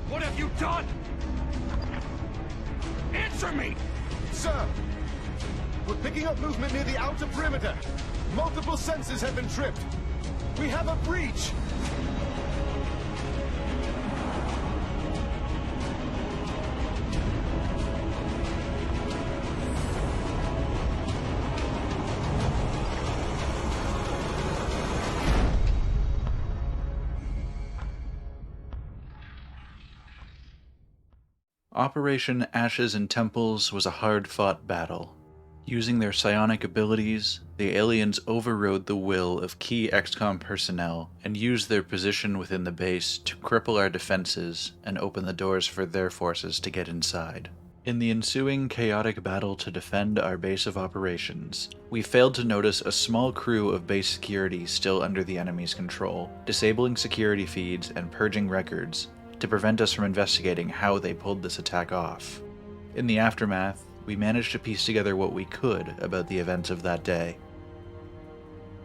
What have you done? Answer me! Sir! We're picking up movement near the outer perimeter. Multiple sensors have been tripped. We have a breach! Operation Ashes and Temples was a hard-fought battle. Using their psionic abilities, the aliens overrode the will of key XCOM personnel and used their position within the base to cripple our defenses and open the doors for their forces to get inside. In the ensuing chaotic battle to defend our base of operations, we failed to notice a small crew of base security still under the enemy's control, disabling security feeds and purging records to prevent us from investigating how they pulled this attack off. In the aftermath, we managed to piece together what we could about the events of that day.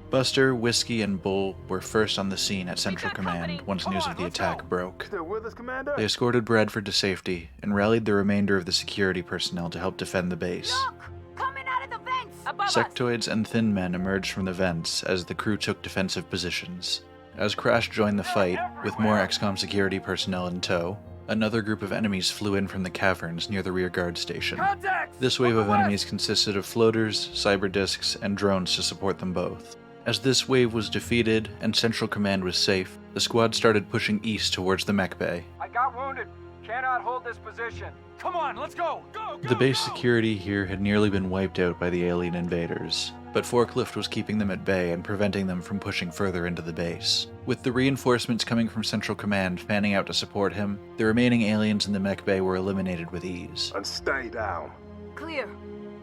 Buster, Whiskey, and Bull were first on the scene at Central Command once news of the attack broke. Still with us, Commander? They escorted Bradford to safety and rallied the remainder of the security personnel to help defend the base. Look! Coming out of the vents! Above us! Sectoids and Thin Men emerged from the vents as the crew took defensive positions. As Crash joined the fight, with more XCOM security personnel in tow, another group of enemies flew in from the caverns near the rear guard station. Contacts! This wave of enemies consisted of floaters, cyber discs, and drones to support them both. As this wave was defeated and Central Command was safe, the squad started pushing east towards the mech bay. I got wounded. Cannot hold this position. Come on, let's go! Go, go, The base go! security here had nearly been wiped out by the alien invaders, but Forklift was keeping them at bay and preventing them from pushing further into the base. With the reinforcements coming from Central Command fanning out to support him, the remaining aliens in the mech bay were eliminated with ease. And stay down. Clear.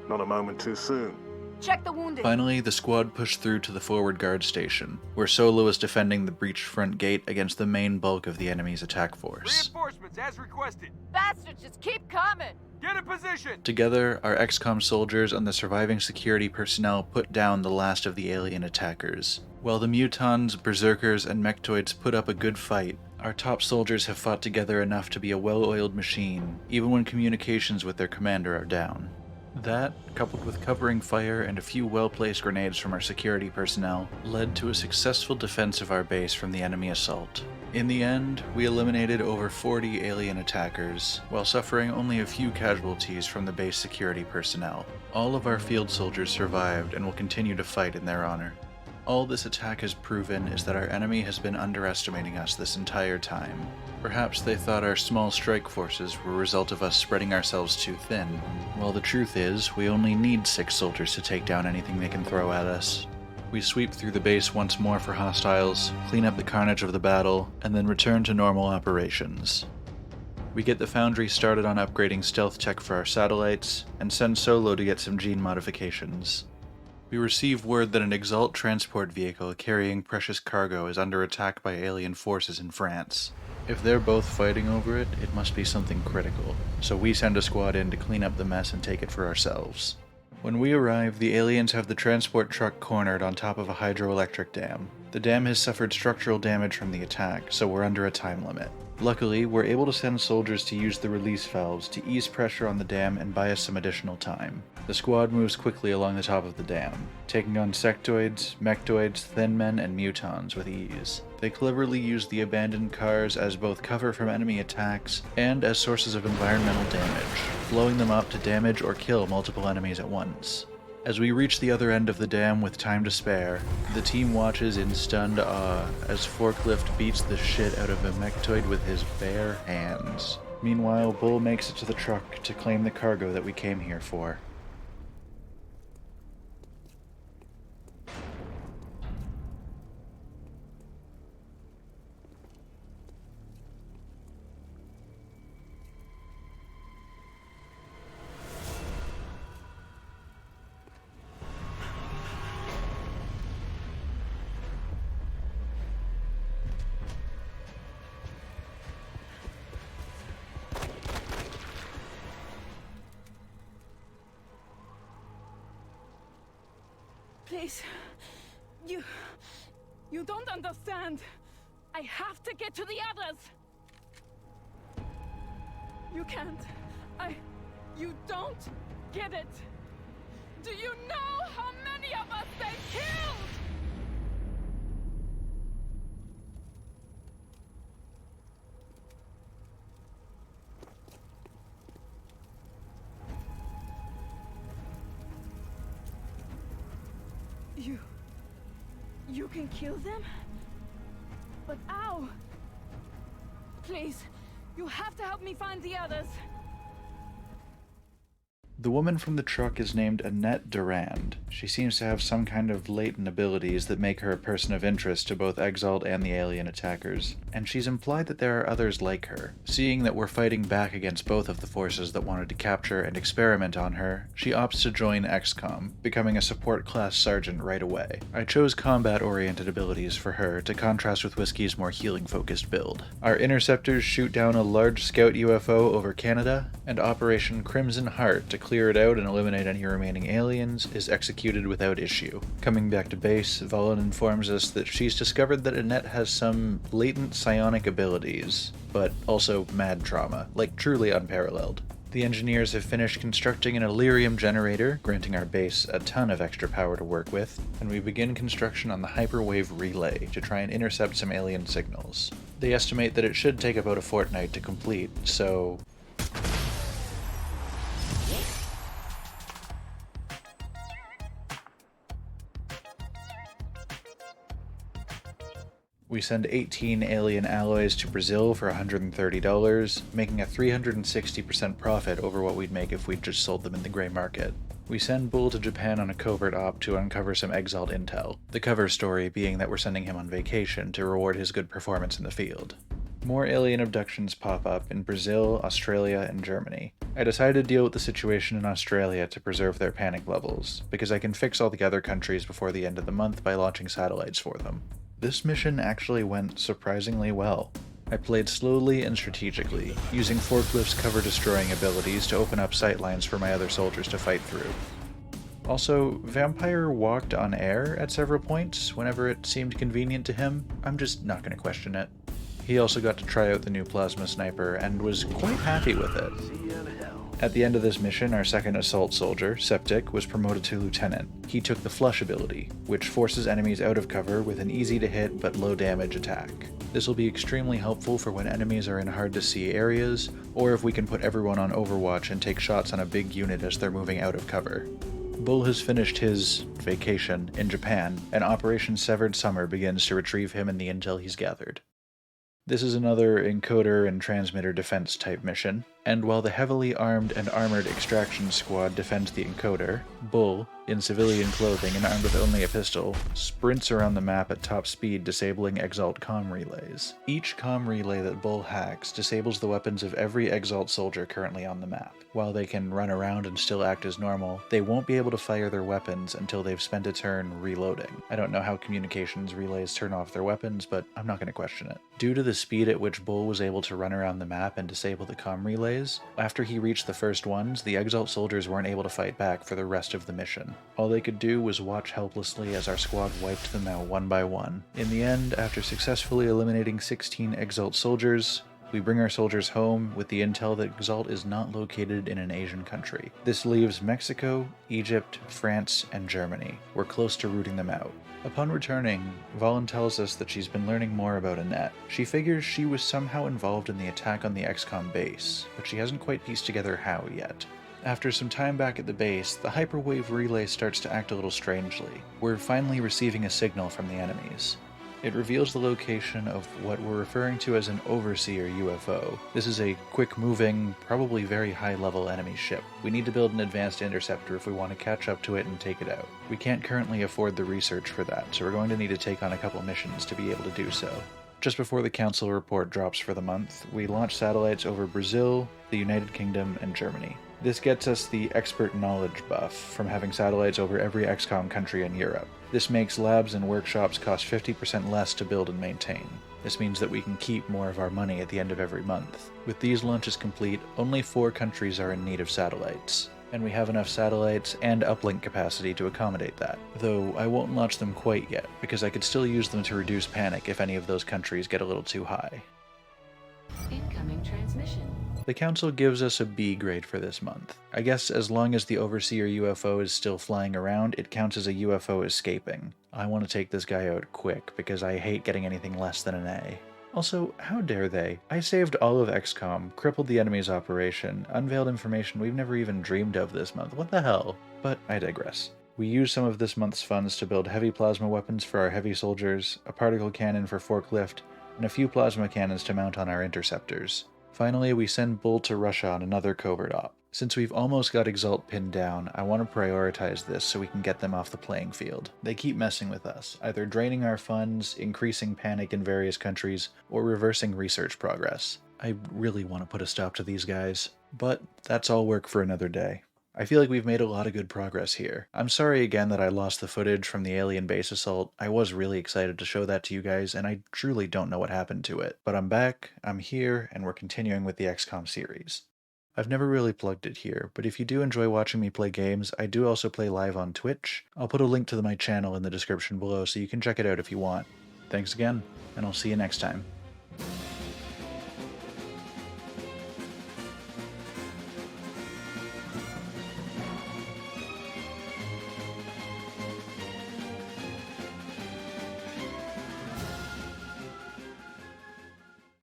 Not a moment too soon. Check the wounded. Finally, the squad pushed through to the forward guard station, where Solo was defending the breached front gate against the main bulk of the enemy's attack force. Reinforcements as requested. Bastards, just keep coming! Get in position! Together, our XCOM soldiers and the surviving security personnel put down the last of the alien attackers. While the mutons, berserkers, and mechtoids put up a good fight, our top soldiers have fought together enough to be a well-oiled machine, even when communications with their commander are down. That, coupled with covering fire and a few well-placed grenades from our security personnel, led to a successful defense of our base from the enemy assault. In the end, we eliminated over 40 alien attackers, while suffering only a few casualties from the base security personnel. All of our field soldiers survived and will continue to fight in their honor. All this attack has proven is that our enemy has been underestimating us this entire time. Perhaps they thought our small strike forces were a result of us spreading ourselves too thin, while the truth is, we only need 6 soldiers to take down anything they can throw at us. We sweep through the base once more for hostiles, clean up the carnage of the battle, and then return to normal operations. We get the Foundry started on upgrading stealth tech for our satellites, and send Solo to get some gene modifications. We receive word that an EXALT transport vehicle carrying precious cargo is under attack by alien forces in France. If they're both fighting over it, it must be something critical, so we send a squad in to clean up the mess and take it for ourselves. When we arrive, the aliens have the transport truck cornered on top of a hydroelectric dam. The dam has suffered structural damage from the attack, so we're under a time limit. Luckily, we're able to send soldiers to use the release valves to ease pressure on the dam and buy us some additional time. The squad moves quickly along the top of the dam, taking on sectoids, mechtoids, thin men, and mutons with ease. They cleverly use the abandoned cars as both cover from enemy attacks and as sources of environmental damage, blowing them up to damage or kill multiple enemies at once. As we reach the other end of the dam with time to spare, the team watches in stunned awe as Forklift beats the shit out of a mechtoid with his bare hands. Meanwhile, Bull makes it to the truck to claim the cargo that we came here for. Please. You don't understand. I have to get to the others. You can't. You don't get it. Do you know how many of us they've killed? You can kill them? But ow! Please, you have to help me find the others. The woman from the truck is named Annette Durand. She seems to have some kind of latent abilities that make her a person of interest to both EXALT and the alien attackers, and she's implied that there are others like her. Seeing that we're fighting back against both of the forces that wanted to capture and experiment on her, she opts to join XCOM, becoming a support class sergeant right away. I chose combat-oriented abilities for her to contrast with Whiskey's more healing-focused build. Our interceptors shoot down a large scout UFO over Canada, and Operation Crimson Heart to clear it out and eliminate any remaining aliens is executed without issue. Coming back to base, Valen informs us that she's discovered that Annette has some latent psionic abilities, but also mad trauma, like truly unparalleled. The engineers have finished constructing an Illyrium generator, granting our base a ton of extra power to work with, and we begin construction on the hyperwave relay to try and intercept some alien signals. They estimate that it should take about a fortnight to complete, so we send 18 alien alloys to Brazil for $130, making a 360% profit over what we'd make if we'd just sold them in the gray market. We send Bull to Japan on a covert op to uncover some EXALT intel, the cover story being that we're sending him on vacation to reward his good performance in the field. More alien abductions pop up in Brazil, Australia, and Germany. I decided to deal with the situation in Australia to preserve their panic levels, because I can fix all the other countries before the end of the month by launching satellites for them. This mission actually went surprisingly well. I played slowly and strategically, using Forklift's cover-destroying abilities to open up sightlines for my other soldiers to fight through. Also, Vampire walked on air at several points whenever it seemed convenient to him. I'm just not going to question it. He also got to try out the new plasma sniper and was quite happy with it. At the end of this mission, our second assault soldier, Septic, was promoted to lieutenant. He took the Flush ability, which forces enemies out of cover with an easy-to-hit but low-damage attack. This will be extremely helpful for when enemies are in hard-to-see areas, or if we can put everyone on Overwatch and take shots on a big unit as they're moving out of cover. Bull has finished his vacation in Japan, and Operation Severed Summer begins to retrieve him and the intel he's gathered. This is another encoder and transmitter defense type mission, and while the heavily armed and armored extraction squad defends the encoder, Bull, in civilian clothing and armed with only a pistol, sprints around the map at top speed disabling EXALT comm relays. Each comm relay that Bull hacks disables the weapons of every EXALT soldier currently on the map. While they can run around and still act as normal, they won't be able to fire their weapons until they've spent a turn reloading. I don't know how communications relays turn off their weapons, but I'm not going to question it. Due to the speed at which Bull was able to run around the map and disable the comm relays, after he reached the first ones, the EXALT soldiers weren't able to fight back for the rest of the mission. All they could do was watch helplessly as our squad wiped them out one by one. In the end, after successfully eliminating 16 EXALT soldiers, we bring our soldiers home with the intel that EXALT is not located in an Asian country. This leaves Mexico, Egypt, France, and Germany. We're close to rooting them out. Upon returning, Valen tells us that she's been learning more about Annette. She figures she was somehow involved in the attack on the XCOM base, but she hasn't quite pieced together how yet. After some time back at the base, the hyperwave relay starts to act a little strangely. We're finally receiving a signal from the enemies. It reveals the location of what we're referring to as an Overseer UFO. This is a quick-moving, probably very high-level enemy ship. We need to build an advanced interceptor if we want to catch up to it and take it out. We can't currently afford the research for that, so we're going to need to take on a couple missions to be able to do so. Just before the Council report drops for the month, we launch satellites over Brazil, the United Kingdom, and Germany. This gets us the expert knowledge buff from having satellites over every XCOM country in Europe. This makes labs and workshops cost 50% less to build and maintain. This means that we can keep more of our money at the end of every month. With these launches complete, only 4 countries are in need of satellites, and we have enough satellites and uplink capacity to accommodate that. Though I won't launch them quite yet, because I could still use them to reduce panic if any of those countries get a little too high. Incoming transmission. mission? The Council gives us a B grade for this month. I guess as long as the Overseer UFO is still flying around, it counts as a UFO escaping. I want to take this guy out quick, because I hate getting anything less than an A. Also, how dare they? I saved all of XCOM, crippled the enemy's operation, unveiled information we've never even dreamed of this month. What the hell? But I digress. We used some of this month's funds to build heavy plasma weapons for our heavy soldiers, a particle cannon for forklift, and a few plasma cannons to mount on our interceptors. Finally, we send Bull to Russia on another covert op. Since we've almost got EXALT pinned down, I want to prioritize this so we can get them off the playing field. They keep messing with us, either draining our funds, increasing panic in various countries, or reversing research progress. I really want to put a stop to these guys. But that's all work for another day. I feel like we've made a lot of good progress here. I'm sorry again that I lost the footage from the alien base assault. I was really excited to show that to you guys, and I truly don't know what happened to it. But I'm back, I'm here, and we're continuing with the XCOM series. I've never really plugged it here, but if you do enjoy watching me play games, I do also play live on Twitch. I'll put a link to my channel in the description below so you can check it out if you want. Thanks again, and I'll see you next time.